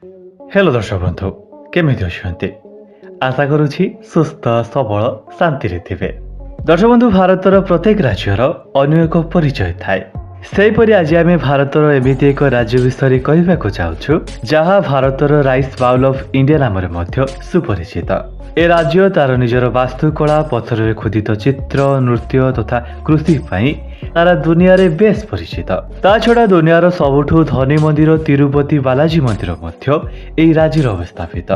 Hello दर्शक बंधु केमिति अछंती आशा करुछि सुस्थ सबल शांति थे। दर्शक बंधु भारतर प्रत्येक राज्यर अन्य एक परिचय थाए। सेहीपरि आज आम भारतर एमिति एक राज्य विषय कहवाक चाहूँ जहाँ भारतर राइस बाउल ऑफ इंडिया नाम सुपरिचित। ए राज्य तार निजर वास्तुकला पत्थर खोदित चित्र नृत्य तथा कृषि तारा दुनिया रे बेस परिचित। ता छड़ा दुनियार सबुठु धनी मंदिर तिरुपति बालाजी मंदिर एही राज्य अवस्थापित।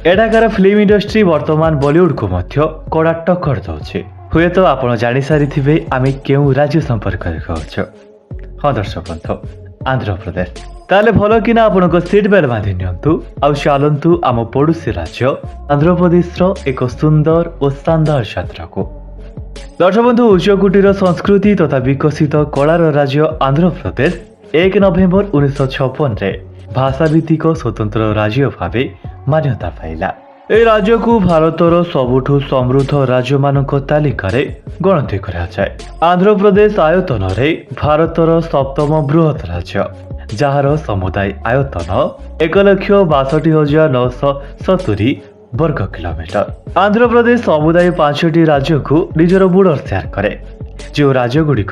एठाकार फिल्म इंडस्ट्री वर्तमान बॉलीवुड को कड़ा टक्कर दौचे। हुए तो आपण जानी सारी आम क्यों राज्य संपर्क कहूँ। हाँ दर्शक बंधु आंध्र प्रदेश ताले भल कि आपण सीट बेल्ट बांधि नियंतु आउ चलतु आम पड़ोसी राज्य आंध्र प्रदेश एक सुंदर और शानदार यात्रा को। दर्शक बंधु उच्चकोटीर संस्कृति तथा विकसित कलार राज्य आंध्र प्रदेश 1 नवेम्बर 1956 भाषाभित्तिक स्वतंत्र राज्य भाव मान्यता पाइला। ए राज्य को भारतर सबुठु समृद्ध राज्य मानक तालिकार गणति कराଯାଏ। आंध्र प्रदेश आयतन रे भारतर सप्तम बृहत राज्य जार समुदाय आयतन 1,62,970 वर्ग किलोमीटर। आंध्र प्रदेश समुदाय 5टी राज्य को निजर बॉर्डर शेयर करे जो राज्य गुड़िक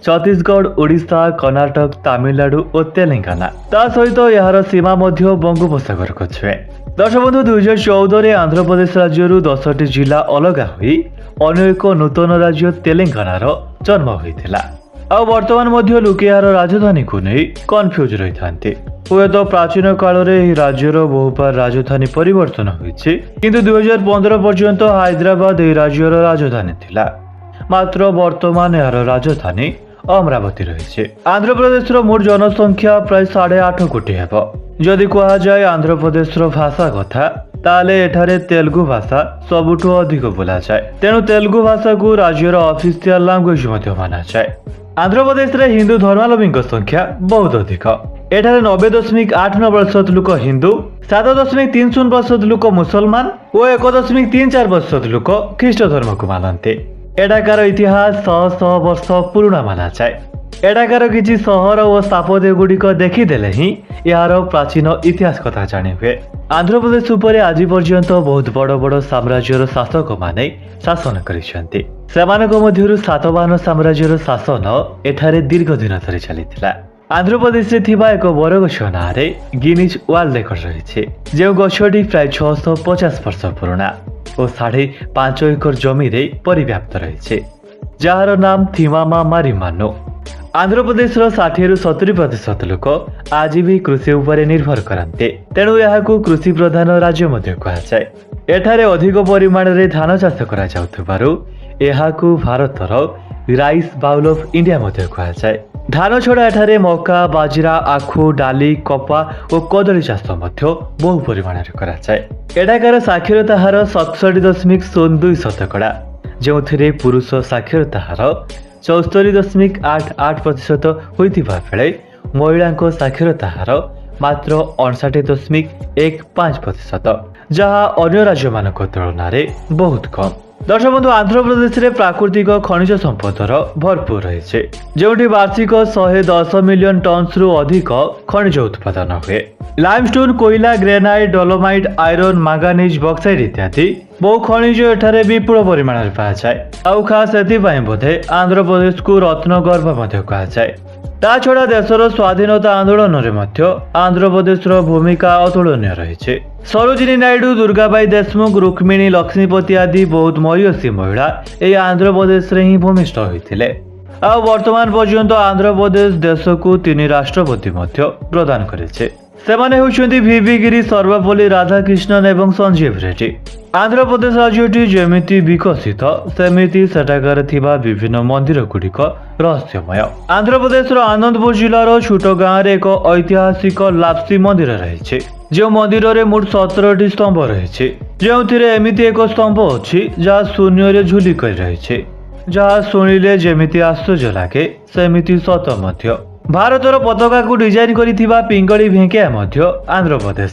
छत्तीसगढ़ ओडिशा कर्नाटक तमिलनाडु और तेलंगाना। ता सहित यार सीमा मध्य बंगोपसागर को छुए। दर्शक बंधु 2014 आंध्र प्रदेश राज्य 10टी जिला अलग हुई अन्य एक नूतन राज्य तेलंगानार जन्म होता। आ वर्तमान मध्य लोके यार राजधानी को नहीं कन्फ्यूज रही था। हुए तो प्राचीन काल में राज्यर बहुबार राजधानी परिवर्तन होइछि किंतु 2015 पर्यंत हैदराबाद यह राज्यर राजधानी थिला। मात्र वर्तमान यार राजधानी अमरावती रही। आंध्र प्रदेश मोट जनसंख्या प्राय 8.5 कोटी हेब। जदि कहा जाए आंध्र प्रदेश भाषा कथा ताले एठारे तेलुगु भाषा सबुठु अधिक बोला जाए। तेणु तेलुगु भाषा को राज्यर ऑफिशियल लैंग्वेज माना जाए। आंध्र प्रदेश रे हिंदू धर्मावलंबी संख्या बहुत अधिक। एठारे 90.89% लोक हिंदू 7.30% लोक मुसलमान और 1.34% लोक ख्रीष्ट धर्म को मानते। एठाकार इतिहास 100 वर्ष पुराना माना जाए। एठाकार किसी सहर और स्थापत्य गुड़िक देखीदेले ही यार प्राचीन इतिहास कथा जानी हुए। आंध्र प्रदेश उपरे आज पर्यंत बहुत बड़ बड़ साम्राज्यर शासक माने शासन करिसेंती। सेमानक मध्यरु सातवाहन साम्राज्यर शासन एठारे दीर्घ दिन धरि चलिथिला। आंध्र प्रदेश रे थिबा एक बरगछ नारे गिनीज वर्ल्ड रेकर्ड रहिছে जे गछटी प्राय 650 वर्ष पुराना और 5.5 एकर जमी रे परिव्याप्त रहिছে जार नाम थिमामा मारिमानो। आंध्र प्रदेश 60-70% लोक आज भी कृषि उपरे निर्भर करते। तेणु यह कृषि प्रधान राज्य मध्य कहुए। एठारे अधिक परिमाण रे धान चाष करा जाउथबारु एहाकू भारतर राइस बाउल ऑफ इंडिया मध्य कहुए। धान छड़ा एठारे मका बाजरा आखु डाली कपा और कदली चाष मध्य बहु परिमाण रे कराଯାଏ। एठाकार साक्षरता हार 67.02% जो पुरुष साक्षरता हार 74.88% होइथिबा बेले महिला साक्षरता हार मात्र 59.15% जहाँ अन्य राज्य मानक तुलन में बहुत कम। दर्शक बंधु आंध्र प्रदेश रे प्राकृतिक खनिज संपदर भरपूर रही जो वार्षिक 110 मिलियन टन्स रु अधिक खनिज उत्पादन हुए। लाइमस्टोन कोयला ग्रेनाइट डोलोमाइट आयरन मांगानीज बक्साइट इत्यादि बहु खनिज एठारे विपुल परिमाण में पाए। आउ खास एथिपाई बोधे आंध्र प्रदेश को रत्नगर्भ मध्य कहुए। ता छड़ा देशर स्वाधीनता आंदोलन रे मध्य आंध्र प्रदेश भूमिका अतुलनीय रही। सरोजिनी नायडू दुर्गाबाई देशमुख रुक्मिणी लक्ष्मीपति आदि बहुत महीयसी महिला यह आंध्र प्रदेश रे ही भूमिष्ठ होते। आ वर्तमान पर्यंत आंध्र प्रदेश देश को 3 राष्ट्रपति मध्य प्रदान करेছে। सेमाने होउछन्ती वीवी गिरी सर्वपल्ली राधाकृष्णन एवं संजीव रेड्डी। आंध्र प्रदेश राज्यटी जेमिति विकसित सेमिति सेठाकार थिबा विभिन्न मंदिर गुड़िक रहस्यमय। आंध्र प्रदेश आनंदपुर जिलार छोट गाँव रे एक ऐतिहासिक लाप्सी मंदिर रही जो मंदिर रे मोट 17टी स्तंभ रही जो एमिति एक स्तंभ अच्छी जहाँ शून्य रे झुली कर रही जहाँ शुणिले जेमिति आश्चर्य लगे सेमिति सत मध्य। भारतर पताका को डिजाइन करिथिबा पिंगली भेंकैया मध्य आंध्र प्रदेश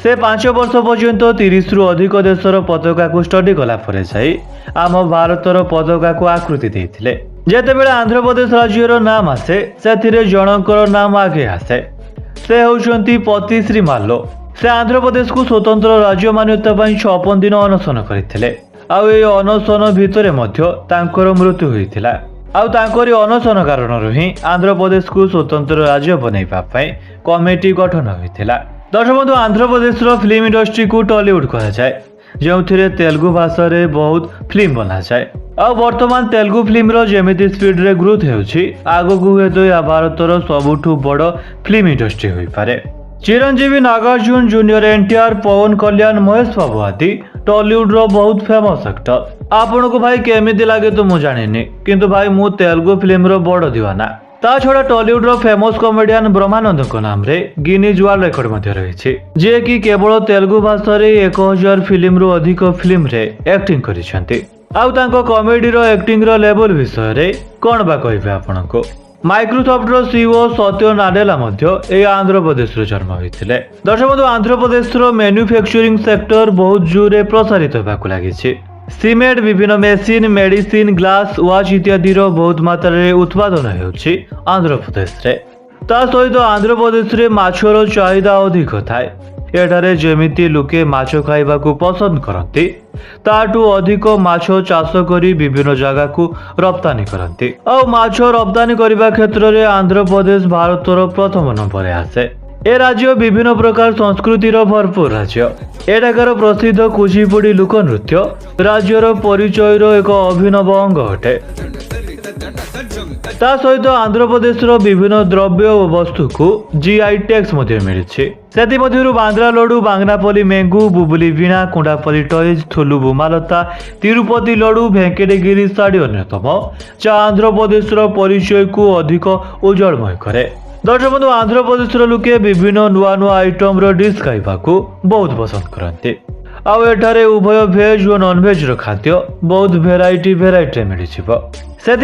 से 5 वर्ष पर्यंत 30 रु अधिक देशर पताका को स्टडी कला परे जाई आम भारतर पताका को आकृति देथिले। जेतेबेले आंध्र प्रदेश राज्यर नाम आसे सेथिरे जनकर नाम आगे आसे। से होउछन्ती पतिश्री माल्लो से आंध्र प्रदेश को स्वतंत्र राज्य मान्यता 56 दिन अनशन करते अनशन भितर मृत्यु होता आउरी अनशन कारण ही आंध्र प्रदेश को स्वतंत्र राज्य बनवाई कमिटी गठन होता। दर्शक बंधु आंध्र प्रदेश फिल्म इंडस्ट्री को टॉलीवुड कहा जाए जो तेलुगु भाषा रे बहुत फिल्म बना जाए वर्तमान तेलुगु फिल्म जमी स्पीड रे ग्रोथ होगू हेतु यह भारतर सबुठु बड़ फिल्म इंडस्ट्री हो पारे। चिरंजीवी नागार्जुन जूनियर एनटीआर पवन कल्याण महेश बाबू आदि टॉलीवुड रो बहुत फेमस एक्टर। आपन को भाई केमिति लागे तो मु जानिनी किंतु भाई मु तेलुगु फिल्म रो बड़ दीवाना। ता छड़ा टॉलीवुड रो फेमस कॉमेडियन ब्रह्मानंद को नाम रे गिनीज वर्ल्ड रिकॉर्ड मध्य रही जे कि केवल तेलुगु भाषा रे 1000 फिल्म रो अधिक फिल्म रे एक्टिंग करिसेंती। आउ तांको कॉमेडी रो एक्टिंग रो लेवल विषय रे कोन बा कहबे आपन को। माइक्रोसॉफ्ट रो सीईओ सत्य नाडेला मध्य आंध्र प्रदेश रो जन्म होइथिले। दर्शक बंधु आंध्र प्रदेश रो मैन्युफैक्चरिंग सेक्टर बहुत जोरे प्रसारित होबाकु लागिछि। सीमेंट विभिन्न मेसिन मेडिसिन ग्लास वाच इत्यादि बहुत मात्रा उत्पादन होउछि आंध्र प्रदेश रे। ता सहित आंध्र प्रदेश रे माछर चाहिदा अधिक थाए। एठारे जेमिति लोके माछ खाइबाकू पसंद करती ताठू अधिक माछ चाष करी विभिन्न जगह को रप्तानी करती और माछ रप्तानी करने क्षेत्र में आंध्र प्रदेश भारतर प्रथम नंबर आसे। ए राज्य विभिन्न प्रकार संस्कृतिर भरपूर राज्य। एठाकार प्रसिद्ध कुचिपुड़ी लोक नृत्य राज्यर परिचयर एक अभिनव अंग अटे। ता सहित आंध्र प्रदेश विभिन्न द्रव्य और वस्तु को जीआई टैक्स मिली बांद्रा लड्डू बांगनापल्ली मेंगू बुबुली वीणा कुंडापल्ली टॉयज थुलु बुमालता तिरुपति लड्डू भेंकटगिरी शाड़ी अन्यतम जा आंध्र प्रदेश परिचय को अधिक उज्जवलमय करे। दर्शक बंधु आंध्र प्रदेश लोके विभिन्न नुआ नुआ आइटम डिश खाइबा बहुत पसंद करते आउ उभय भेज और नॉनभेज खाद्य बहुत भेराइटी मिली से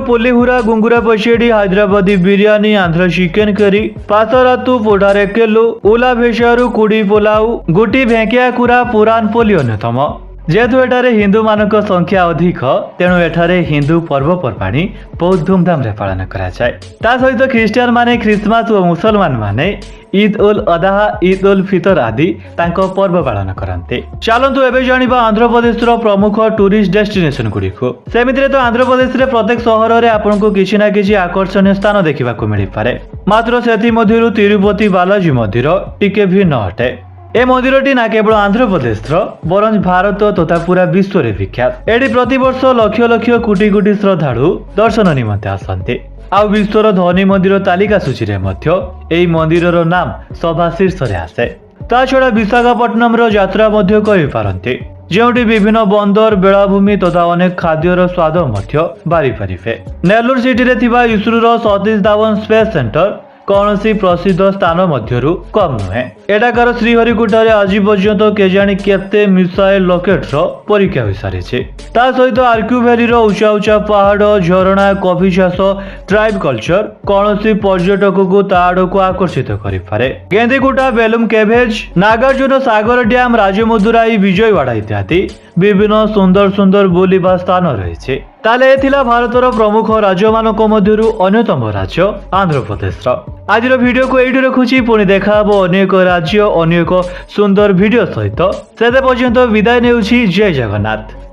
पुलीहुरा गुंगुरा पचेडी हैदराबादी बिरयानी आंध्र चिकेन करी पासरातु पोडारेकेलु उला भेषारु कुड़ी पोलाउ गुटी भेंकिया कुरा पुरान पोली अन्यतम। जेहेतु एठारे हिंदू मानक संख्या अधिक तेणु एठारे हिंदू पर्वपर्वाणी बहुत धूमधाम रे पालन करा जाए। ता सहित ख्रिस्टियन माने क्रिसमस और मुसलमान माने ईद उल अदाहा ईद उल फितर आदि तांको पर्व पालन करते। चलतु एबे जानिबा आंध्र प्रदेश प्रमुख टूरिस्ट डेस्टिनेशन गुड़िको। सेमितिरे तो आंध्र प्रदेश रे प्रत्येक सहर रे आपनको किछि ना किछि आकर्षणीय स्थान देखिबाकू मिलि पारे मात्र सेथि मध्यरु तिरुपति बालाजी मंदिर टिके भिन्न अटे। ए मंदिरटी ना केवल आंध्र प्रदेश बरंज भारत तथा पूरा विश्व रे विख्यात। एटी प्रतिवर्ष लक्ष लक्ष कोटी कोटी श्रद्धालु दर्शन निमंते आसंती आउ विश्वर धनी मंदिर तालिका सूची रे मध्य एई मंदिरर नाम सभा शीर्ष रे आसे। ता छड़ा विशाखापट्टनम रो यात्रा मध्य कहि पारंती जेउटी विभिन्न बंदर बेलाभूमि तथा अनेक खाद्यर स्वाद मध्य बारी पारिबे। नेल्लोर सिटी रे थिबा इसरो रो सतीश धावन स्पेस सेंटर कौन सी प्रसिद्ध स्थान मध्यरु कम नुहे। एटाकार श्रीहरिकोटारे आज पर्यंत केजाणी केते मिसाइल लॉकेट परीक्षा हो सारी। ता सहित आर्क्यू वैली उचा उचा पहाड़ झरणा कॉफी चाष ट्राइब कल्चर कौन सी पर्यटक को ताड़ को आकर्षित करें। गेंदीकुटा बेलुम केभेज नागार्जुन सागर डैम राजमुदुराई विजयवाड़ा इत्यादि विभिन्न सुंदर सुंदर बुलिबा स्थान रही। ताले एथिला भारतर प्रमुख राज्य मानक मध्यरु अन्यतम राज्य आंध्र प्रदेश। आज वीडियो को एठी रखुची पुणी देखा अन्य एक राज्य अन्य एक सुंदर वीडियो सहित से पर्यंत विदाय नेउछि। जय जगन्नाथ।